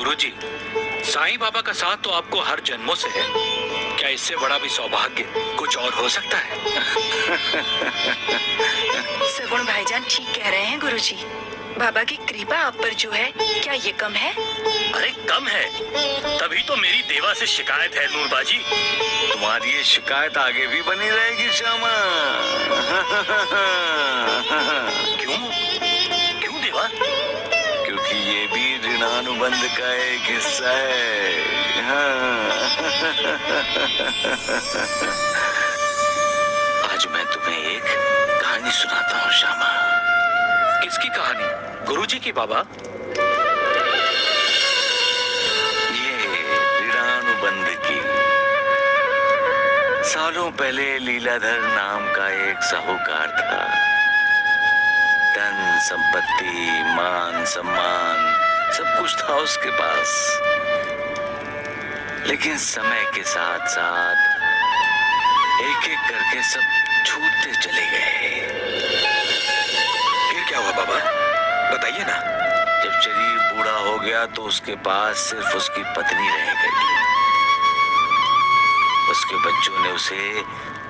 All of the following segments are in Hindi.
गुरुजी, साईं बाबा का साथ तो आपको हर जन्मों से है। क्या इससे बड़ा भी सौभाग्य कुछ और हो सकता है? सगुण भाईजान ठीक कह रहे हैं गुरुजी। बाबा की कृपा आप पर जो है, क्या ये कम है? अरे कम है, तभी तो मेरी देवा से शिकायत है नूरबाजी। तुम्हारी ये शिकायत आगे भी बनी रहेगी श्यामा। क्यों? क्यों देवा? क्योंकि ये भी ऋणानुबंध का एक हिस्सा है। आज मैं तुम्हें एक कहानी सुनाता हूँ श्यामा। किसकी कहानी? गुरुजी की बाबा? ये ऋणानुबंध की। सालों पहले लीलाधर नाम का एक साहूकार था। धन संपत्ति मान सम्मान सब कुछ था उसके पास, लेकिन समय के साथ साथ एक एक करके सब छूटते चले गए। फिर क्या हुआ बाबा, बताइए ना। जब शरीर बूढ़ा हो गया तो उसके पास सिर्फ उसकी पत्नी रह गई। उसके बच्चों ने उसे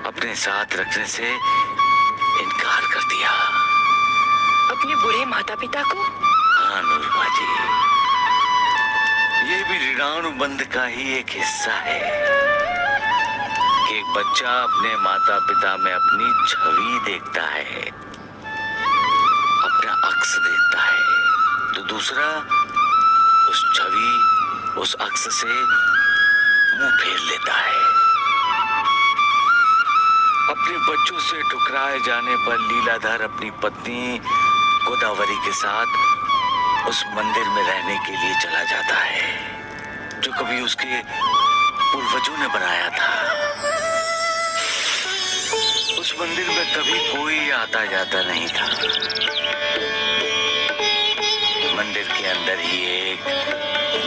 अपने साथ रखने से इनकार कर दिया। अपने बूढ़े माता पिता को? हाँ नूरबाजी, ये भी ऋणानुबंध का ही एक हिस्सा है कि एक बच्चा अपने माता पिता में अपनी छवि देखता है, अपना अक्स देखता है, तो दूसरा उस छवि उस अक्स से मुंह फेर लेता है। अपने बच्चों से ठुकराए जाने पर लीलाधर अपनी पत्नी गोदावरी के साथ उस मंदिर में रहने के लिए चला जाता है जो कभी उसके पूर्वजों ने बनाया था। उस मंदिर में कभी कोई आता जाता नहीं था। मंदिर के अंदर ही एक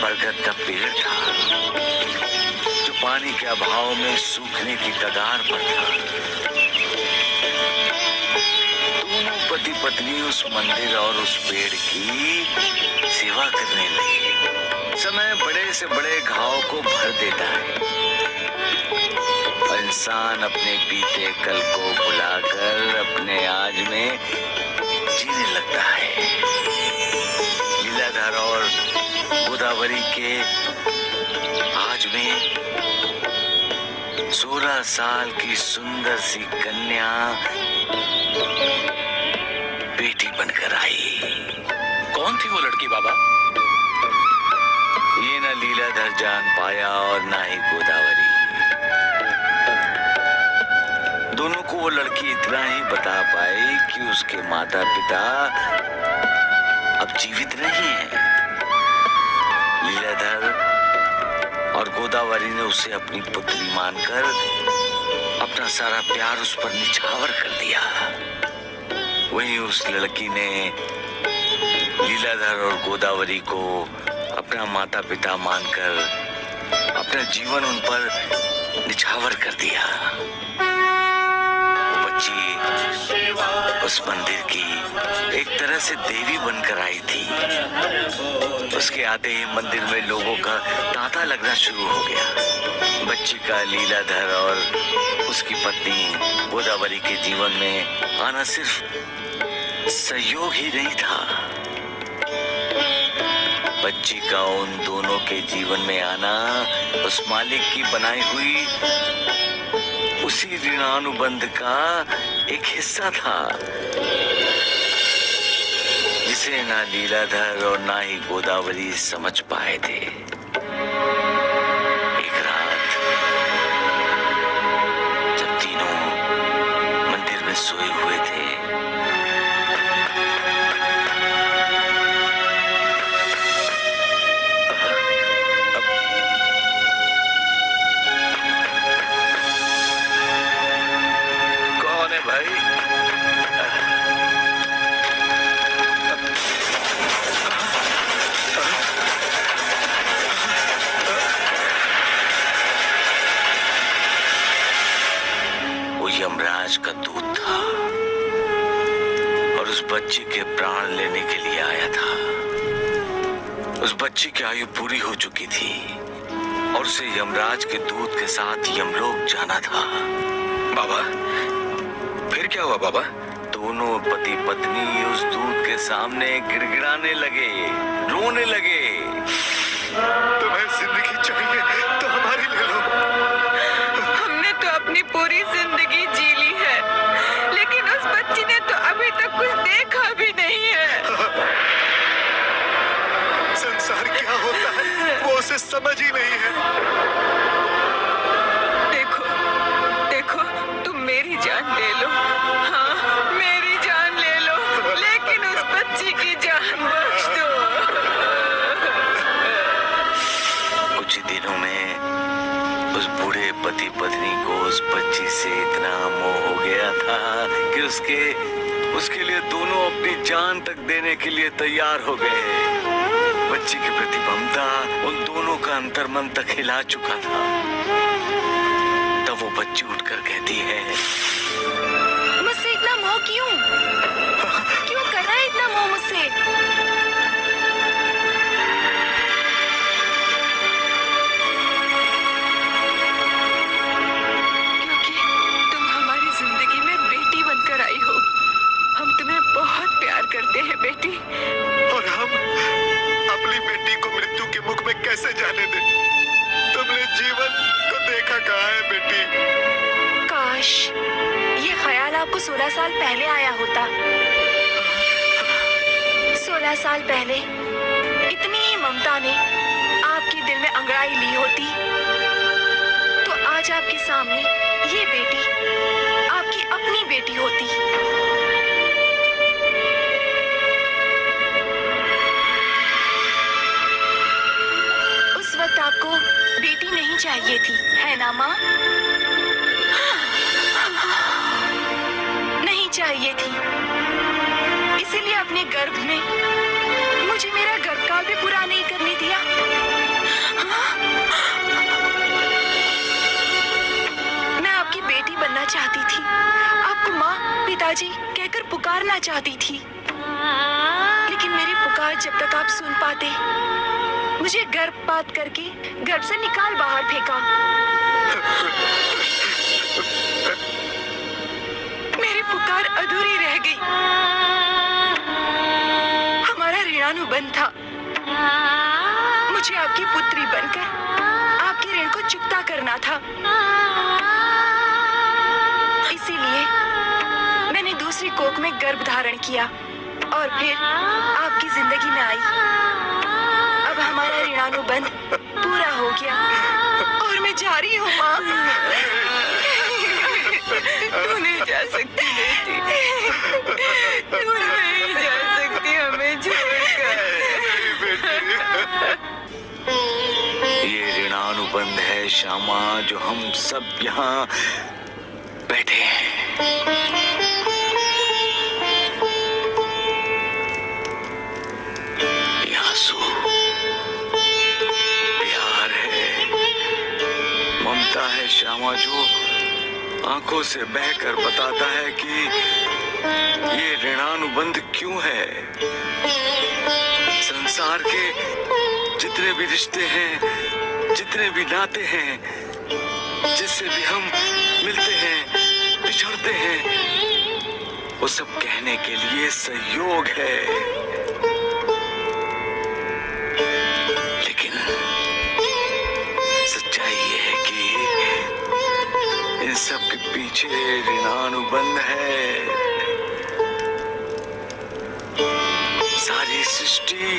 बरगद का पेड़ था जो पानी के अभाव में सूखने की कगार पर था। दोनों पति पत्नी उस मंदिर और उस पेड़ की सेवा करने लगे। समय बड़े से बड़े घाव को भर देता है और इंसान अपने बीते कल को भुलाकर अपने आज में जीने लगता है। लीलाधर और गोदावरी के आज में 16 साल की सुंदर सी कन्या बेटी बनकर आई। कौन थी वो लड़की बाबा? ये न लीलाधर जान पाया और ना ही गोदावरी। दोनों को वो लड़की इतना ही बता पाई कि उसके माता पिता अब जीवित नहीं हैं। लीलाधर और गोदावरी ने उसे अपनी पुत्री मानकर अपना सारा प्यार उस पर निछावर कर दिया। वहीं उस लड़की ने लीलाधर और गोदावरी को अपना माता पिता मानकर अपना जीवन उन पर निछावर कर दिया। वो बच्ची उस मंदिर की एक तरह से देवी बनकर आई थी। उसके आते ही मंदिर में लोगों का तांता लगना शुरू हो गया। बच्ची का लीलाधर और उसकी पत्नी गोदावरी के जीवन में आना सिर्फ सहयोग ही नहीं था, बच्ची का उन दोनों के जीवन में आना उस मालिक की बनाई हुई उसी ऋणानुबंध का एक हिस्सा था जिसे ना लीलाधर और ना ही गोदावरी समझ पाए थे। एक रात जब तीनों मंदिर में सोए हुए थे, भाई वो यमराज का दूत था। बच्ची की आयु पूरी हो चुकी थी और उसे यमराज के दूत के साथ यमलोक जाना था। बाबा, फिर क्या हुआ बाबा? दोनों पति पत्नी उस दूत के सामने गिड़गिड़ाने लगे, रोने लगे। तुम्हें जिंदगी चाहिए तो हमारी ले लो। हमने तो अपनी पूरी जिंदगी जी ली है, लेकिन उस बच्ची ने तो अभी तक कुछ देखा भी नहीं है। संसार क्या होता है वो उसे समझ ही नहीं है। देखो, देखो, तुम मेरी जान ले लो, हाँ, मेरी जान ले लो, लेकिन उस बच्ची की जान बख्श दो। कुछ ही दिनों में उस बूढ़े पति पत्नी को उस बच्ची से इतना मोह हो गया था कि उसके लिए दोनों अपनी जान तक देने के लिए तैयार हो गए। बच्ची की प्रति ममता उन दोनों का अंतर्मन तक हिला चुका था। तब वो बच्ची उठकर कहती है, मुझसे इतना मोह क्यों? क्यों कर रहा है इतना मोह मुझसे? क्योंकि तुम हमारी जिंदगी में बेटी बनकर आई हो। हम तुम्हें बहुत प्यार करते हैं बेटी। और हम अपनी बेटी को मृत्यु के मुख में कैसे जाने दें? तुमने जीवन को देखा कहाँ है बेटी? काश ये ख्याल आपको 16 साल पहले आया होता। 16 साल पहले इतनी ही ममता ने आपके दिल में अंगड़ाई ली होती तो आज आपके सामने ये बेटी आपकी अपनी बेटी होती। उस वक्त आपको बेटी नहीं चाहिए थी, है ना माँ? नहीं चाहिए थी, इसीलिए अपने गर्भ में मुझे मेरा गर्भकाल भी पूरा नहीं करने दिया। मैं आपकी बेटी बनना चाहती थी, आपको माँ पिताजी कहकर पुकारना चाहती थी, लेकिन मेरी पुकार जब तक आप सुन पाते, मुझे गर्भपात करके गर्भ से निकाल बाहर फेंका। मेरी पुकार अधूरी रह गई। हमारा ऋणानुबंध था। मुझे आपकी पुत्री बनकर आपके ऋण को चुकता करना था। इसीलिए मैंने दूसरी कोख में गर्भ धारण किया और फिर आपकी जिंदगी में आई। अब हमारा ऋणानुबंध पूरा हो गया और मैं जा रही हूँ माँ। तू नहीं जा सकती बेटी, तू नहीं जा सकती हमें छोड़कर। ये ऋणानुबंध है श्यामा, जो हम सब यहाँ बैठे हैं। ये आंसू प्यार है, ममता है श्यामा, जो आंखों से बहकर बताता है कि ये ऋणानुबंध क्यों है। संसार के जितने भी रिश्ते हैं, जितने भी नाते हैं, जिससे भी हम मिलते हैं, बिछड़ते हैं, वो सब कहने के लिए संयोग है। लेकिन सच्चाई ये है कि इन सब के पीछे ऋणानुबंध है। सारी सृष्टि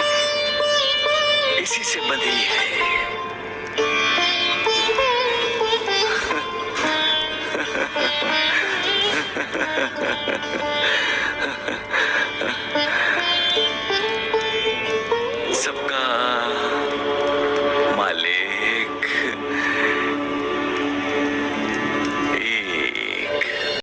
इसी से बंधी है।